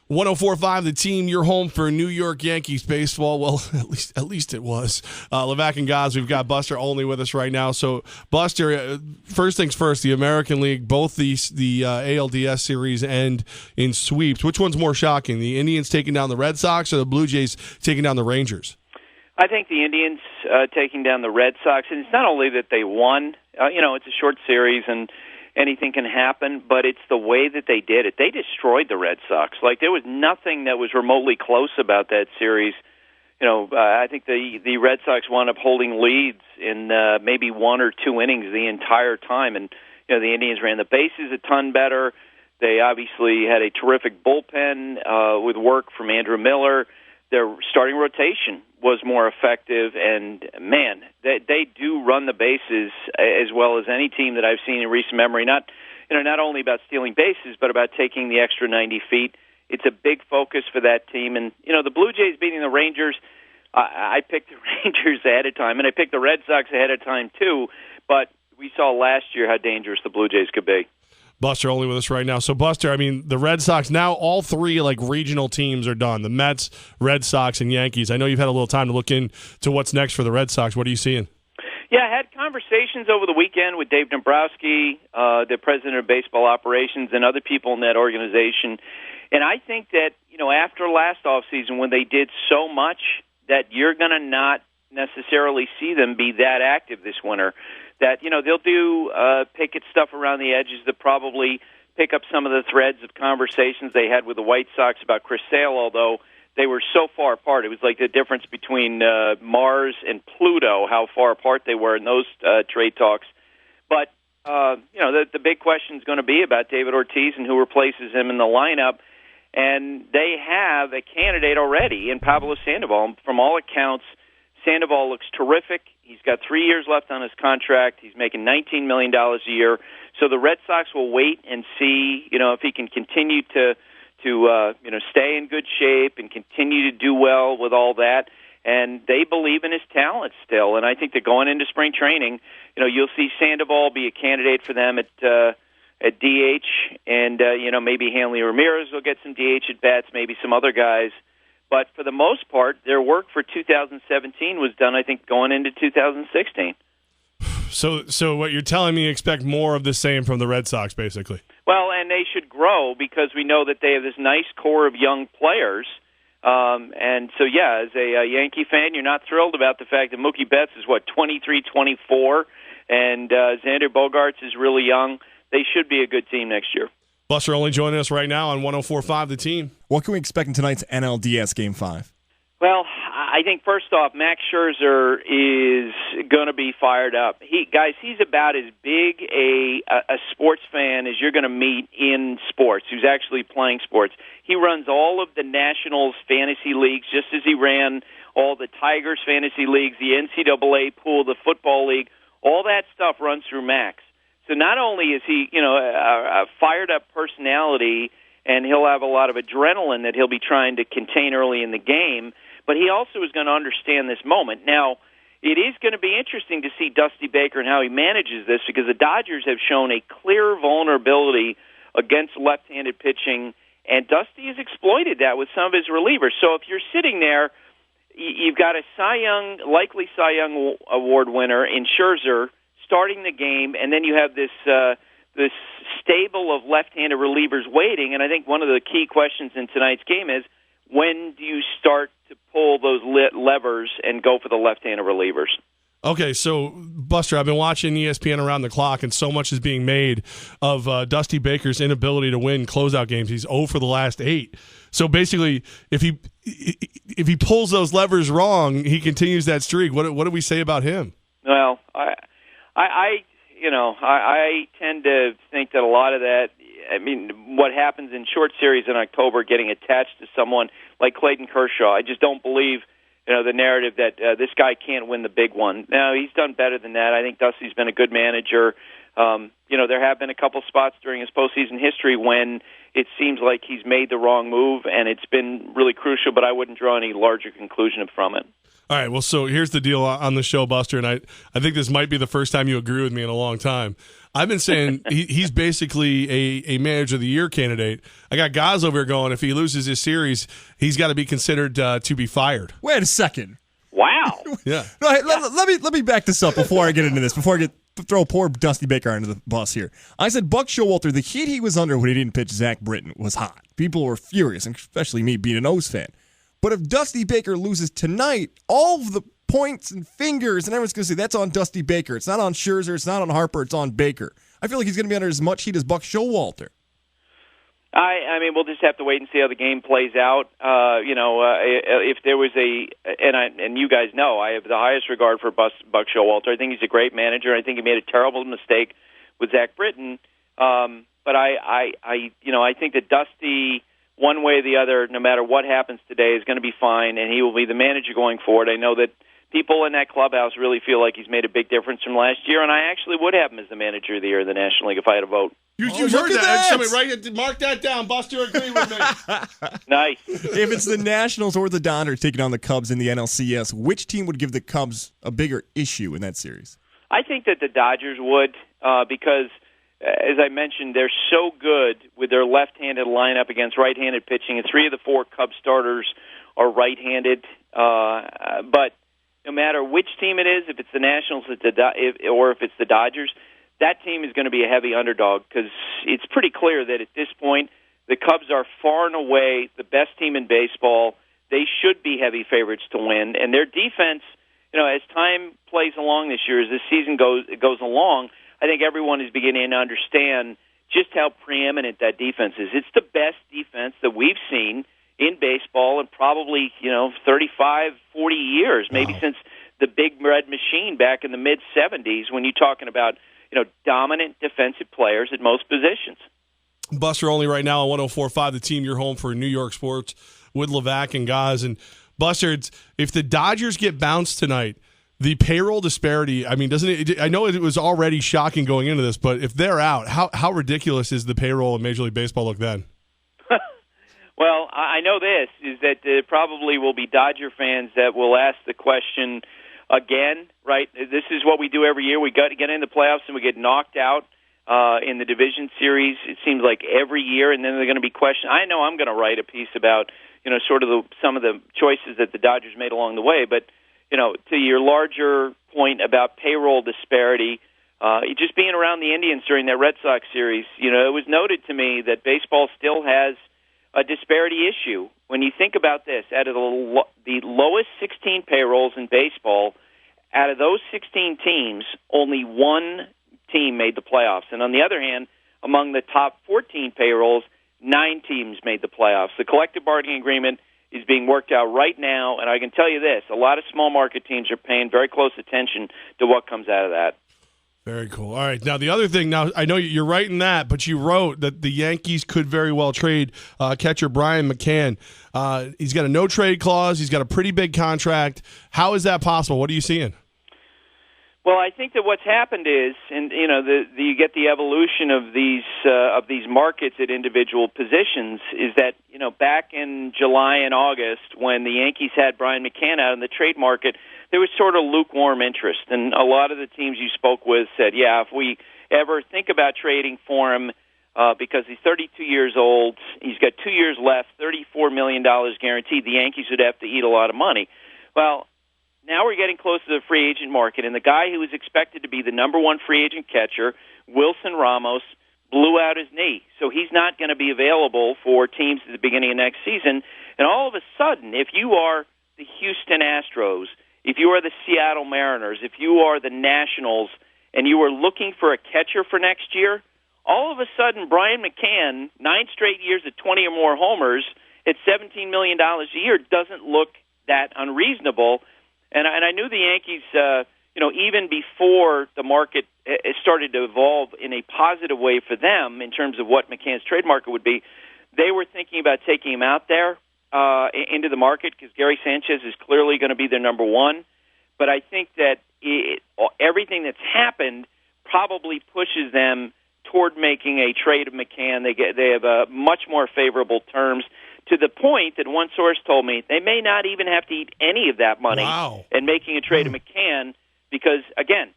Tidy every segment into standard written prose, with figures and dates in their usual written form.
104.5 The Team, your home for New York Yankees baseball. Well, at least it was. Levack and Goz, we've got Buster Olney with us right now. So, Buster, first things first, the American League, both the ALDS series end in sweeps. Which one's more shocking, the Indians taking down the Red Sox or the Blue Jays taking down the Rangers? I think the Indians taking down the Red Sox, and it's not only that they won. It's a short series, and anything can happen, but it's the way that they did it. They destroyed the Red Sox. Like, there was nothing that was remotely close about that series. I think the Red Sox wound up holding leads in maybe 1 or 2 innings the entire time, and the Indians ran the bases a ton better. They obviously had a terrific bullpen with work from Andrew Miller. Their starting rotation was more effective, and man, they do run the bases as well as any team that I've seen in recent memory. Not only about stealing bases, but about taking the extra 90 feet. It's a big focus for that team, and the Blue Jays beating the Rangers. I picked the Rangers ahead of time, and I picked the Red Sox ahead of time too. But we saw last year how dangerous the Blue Jays could be. Buster Olney with us right now. So, Buster, the Red Sox, now all three regional teams are done. The Mets, Red Sox, and Yankees. I know you've had a little time to look into what's next for the Red Sox. What are you seeing? Yeah, I had conversations over the weekend with Dave Dombrowski, the president of baseball operations, and other people in that organization. And I think that, after last offseason when they did so much, that you're going to not necessarily see them be that active this winter. That, they'll do picket stuff around the edges that probably pick up some of the threads of conversations they had with the White Sox about Chris Sale, although they were so far apart. It was like the difference between Mars and Pluto, how far apart they were in those trade talks. But, the big question is going to be about David Ortiz and who replaces him in the lineup. And they have a candidate already in Pablo Sandoval. From all accounts, Sandoval looks terrific. He's got 3 years left on his contract. He's making $19 million a year. So the Red Sox will wait and see, if he can continue to stay in good shape and continue to do well with all that. And they believe in his talent still. And I think that going into spring training, you'll see Sandoval be a candidate for them at DH, and maybe Hanley Ramirez will get some DH at bats, maybe some other guys. But for the most part, their work for 2017 was done, I think, going into 2016. So what you're telling me, expect more of the same from the Red Sox, basically. Well, and they should grow because we know that they have this nice core of young players. And so, yeah, as a Yankee fan, you're not thrilled about the fact that Mookie Betts is, 23, 24, and Xander Bogaerts is really young. They should be a good team next year. Buster Olney joining us right now on 104.5 The Team. What can we expect in tonight's NLDS Game 5? Well, I think first off, Max Scherzer is going to be fired up. He's about as big a sports fan as you're going to meet in sports, who's actually playing sports. He runs all of the Nationals fantasy leagues, just as he ran all the Tigers fantasy leagues, the NCAA pool, the football league. All that stuff runs through Max. So not only is he, a fired-up personality, and he'll have a lot of adrenaline that he'll be trying to contain early in the game, but he also is going to understand this moment. Now, it is going to be interesting to see Dusty Baker and how he manages this, because the Dodgers have shown a clear vulnerability against left-handed pitching, and Dusty has exploited that with some of his relievers. So if you're sitting there, you've got a likely Cy Young Award winner in Scherzer, starting the game, and then you have this stable of left-handed relievers waiting. And I think one of the key questions in tonight's game is, when do you start to pull those levers and go for the left-handed relievers? Okay, so, Buster, I've been watching ESPN around the clock, and so much is being made of Dusty Baker's inability to win closeout games. He's 0 for the last 8. So, basically, if he pulls those levers wrong, he continues that streak. What do we say about him? Well, I tend to think that a lot of that, what happens in short series in October, getting attached to someone like Clayton Kershaw, I just don't believe, the narrative that this guy can't win the big one. Now, he's done better than that. I think Dusty's been a good manager. There have been a couple spots during his postseason history when it seems like he's made the wrong move, and it's been really crucial, but I wouldn't draw any larger conclusion from it. All right, well, so here's the deal on the show, Buster, and I think this might be the first time you agree with me in a long time. I've been saying he's basically a manager of the year candidate. I got guys over here going, if he loses his series, he's got to be considered to be fired. Wait a second. Wow. Yeah. No, hey, let me back this up before I get into this. Before I throw poor Dusty Baker under the bus here. I said Buck Showalter, the heat he was under when he didn't pitch Zach Britton was hot. People were furious, especially me being an O's fan. But if Dusty Baker loses tonight, all of the points and fingers and everyone's going to say that's on Dusty Baker. It's not on Scherzer. It's not on Harper. It's on Baker. I feel like he's going to be under as much heat as Buck Showalter. I mean, we'll just have to wait and see how the game plays out. If there was and you guys know, I have the highest regard for Buck Showalter. I think he's a great manager. I think he made a terrible mistake with Zach Britton. But I think that Dusty, one way or the other, no matter what happens today, is going to be fine, and he will be the manager going forward. I know that people in that clubhouse really feel like he's made a big difference from last year, and I actually would have him as the manager of the year of the National League if I had a vote. You heard that. Somebody mark that down. Buster, agree with me. Nice. If it's the Nationals or the Dodgers taking on the Cubs in the NLCS, which team would give the Cubs a bigger issue in that series? I think that the Dodgers would because, as I mentioned, they're so good with their left-handed lineup against right-handed pitching, and 3 of the 4 Cubs starters are right-handed. But no matter which team it is, if it's the Nationals or if it's the Dodgers, that team is going to be a heavy underdog because it's pretty clear that at this point the Cubs are far and away the best team in baseball. They should be heavy favorites to win, and their defense, as time plays along this year, as this season goes along, I think everyone is beginning to understand just how preeminent that defense is. It's the best defense that we've seen in baseball in probably 35, 40 years, maybe since the Big Red Machine back in the mid-'70s when you're talking about dominant defensive players at most positions. Buster Olney right now on 104.5, the team, your home for New York sports with Levack and guys. And Buster, if the Dodgers get bounced tonight, the payroll disparity, I mean, doesn't it? I know it was already shocking going into this, but if they're out, how ridiculous is the payroll in Major League Baseball look then? Well, I know this, is that there probably will be Dodger fans that will ask the question again, right? This is what we do every year. We got to get in the playoffs and we get knocked out in the division series. It seems like every year, and then they're going to be questioned. I know I'm going to write a piece about, sort of some of the choices that the Dodgers made along the way, but to your larger point about payroll disparity, just being around the Indians during that Red Sox series, it was noted to me that baseball still has a disparity issue. When you think about this, out of the lowest 16 payrolls in baseball, out of those 16 teams, only one team made the playoffs. And on the other hand, among the top 14 payrolls, 9 teams made the playoffs. The collective bargaining agreement is being worked out right now, and I can tell you this, a lot of small market teams are paying very close attention to what comes out of that. Very cool. All right. Now, the other thing, I know you're writing that, but you wrote that the Yankees could very well trade catcher Brian McCann. He's got a no-trade clause. He's got a pretty big contract. How is that possible? What are you seeing? Well, I think that what's happened is, and you get the evolution of these markets at individual positions. Is that back in July and August when the Yankees had Brian McCann out in the trade market, there was sort of lukewarm interest, and a lot of the teams you spoke with said, "Yeah, if we ever think about trading for him, because he's 32 years old, he's got 2 years left, $34 million guaranteed. The Yankees would have to eat a lot of money." Well, now we're getting close to the free agent market, and the guy who was expected to be the number one free agent catcher, Wilson Ramos, blew out his knee. So he's not going to be available for teams at the beginning of next season. And all of a sudden, if you are the Houston Astros, if you are the Seattle Mariners, if you are the Nationals, and you are looking for a catcher for next year, all of a sudden Brian McCann, 9 straight years at 20 or more homers at $17 million a year doesn't look that unreasonable. And I knew the Yankees, even before the market started to evolve in a positive way for them in terms of what McCann's trade market would be, they were thinking about taking him out there into the market because Gary Sanchez is clearly going to be their number one. But I think that everything that's happened probably pushes them toward making a trade of McCann. They have much more favorable terms, to the point that one source told me they may not even have to eat any of that money in making a trade of McCann because, again,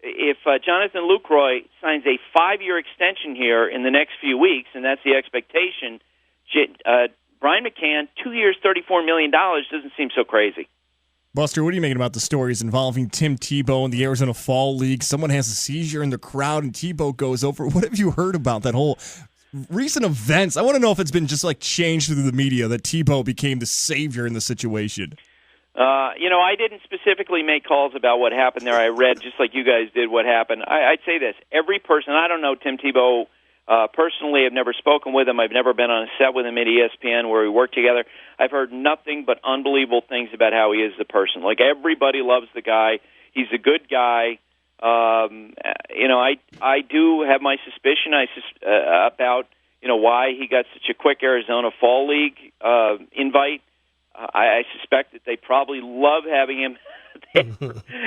if Jonathan Lucroy signs a 5-year extension here in the next few weeks, and that's the expectation, Brian McCann, 2 years, $34 million, doesn't seem so crazy. Buster, what are you making about the stories involving Tim Tebow in the Arizona Fall League? Someone has a seizure in the crowd and Tebow goes over. What have you heard about that whole recent events? I want to know if it's been just like changed through the media that Tebow became the savior in the situation. I didn't specifically make calls about what happened there. I read, just like you guys did, what happened. I'd say this. Every person, I don't know Tim Tebow personally. I've never spoken with him. I've never been on a set with him at ESPN where we work together. I've heard nothing but unbelievable things about how he is the person. Like, everybody loves the guy. He's a good guy. I do have my suspicion about, why he got such a quick Arizona Fall League invite. I suspect that they probably love having him there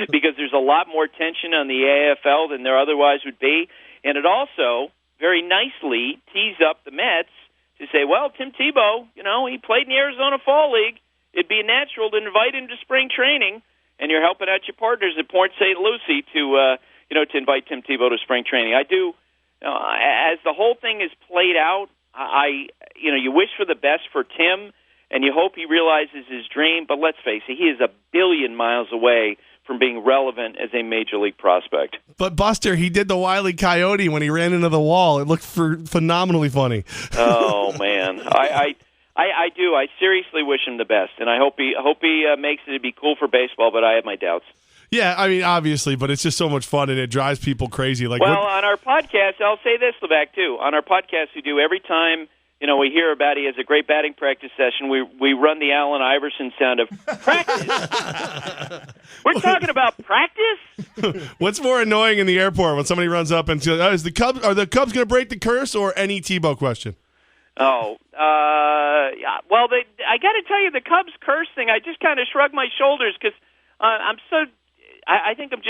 because there's a lot more tension on the AFL than there otherwise would be. And it also very nicely tees up the Mets to say, well, Tim Tebow, he played in the Arizona Fall League. It'd be natural to invite him to spring training, and you're helping out your partners at Port St. Lucie to invite Tim Tebow to spring training. I do, as the whole thing is played out, you wish for the best for Tim, and you hope he realizes his dream, but let's face it, he is a billion miles away from being relevant as a major league prospect. But Buster, he did the Wile E. Coyote when he ran into the wall. It looked phenomenally funny. Oh man, I do. I seriously wish him the best, and I hope he makes it to be cool for baseball. But I have my doubts. Yeah, I mean, obviously, but it's just so much fun, and it drives people crazy. On our podcast, I'll say this, Levack, too. On our podcast, we do every time. We hear about he has a great batting practice session. We run the Allen Iverson sound of practice. We're talking about practice. What's more annoying in the airport when somebody runs up and says, "Are the Cubs going to break the curse?" or any Tebow question? Oh, yeah. Well, I got to tell you, the Cubs curse thing. I just kind of shrug my shoulders because I think have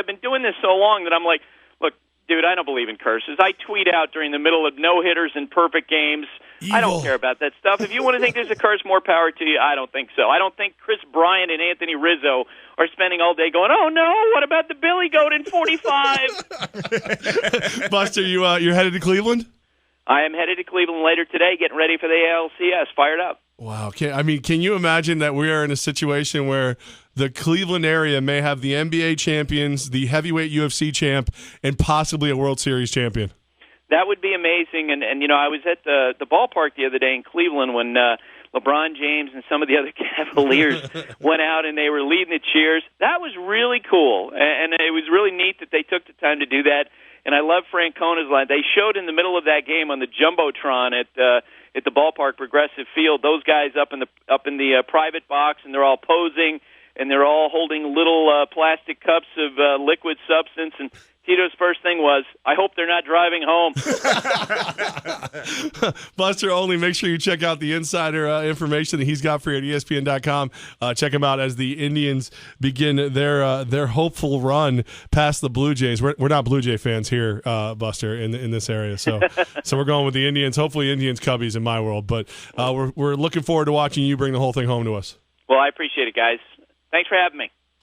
been doing this so long that I'm like, look. Dude, I don't believe in curses. I tweet out during the middle of no-hitters and perfect games. Evil. I don't care about that stuff. If you want to think there's a curse, more power to you. I don't think so. I don't think Chris Bryant and Anthony Rizzo are spending all day going, oh, no, what about the Billy Goat in 45? Buster, you're headed to Cleveland? I am headed to Cleveland later today, getting ready for the ALCS. Fired up. Wow. Can you imagine that we are in a situation where the Cleveland area may have the NBA champions, the heavyweight UFC champ, and possibly a World Series champion? That would be amazing. And I was at the ballpark the other day in Cleveland when LeBron James and some of the other Cavaliers went out and they were leading the cheers. That was really cool. And it was really neat that they took the time to do that. And I love Francona's line. They showed in the middle of that game on the Jumbotron at the ballpark, Progressive Field, those guys up in the private box, and they're all posing, and they're all holding little plastic cups of liquid substance. And Tito's first thing was, I hope they're not driving home. Buster Olney, make sure you check out the insider information that he's got for you at ESPN.com. Check him out as the Indians begin their hopeful run past the Blue Jays. We're not Blue Jay fans here, Buster, in this area. So we're going with the Indians. Hopefully Indians Cubbies in my world. But we're looking forward to watching you bring the whole thing home to us. Well, I appreciate it, guys. Thanks for having me.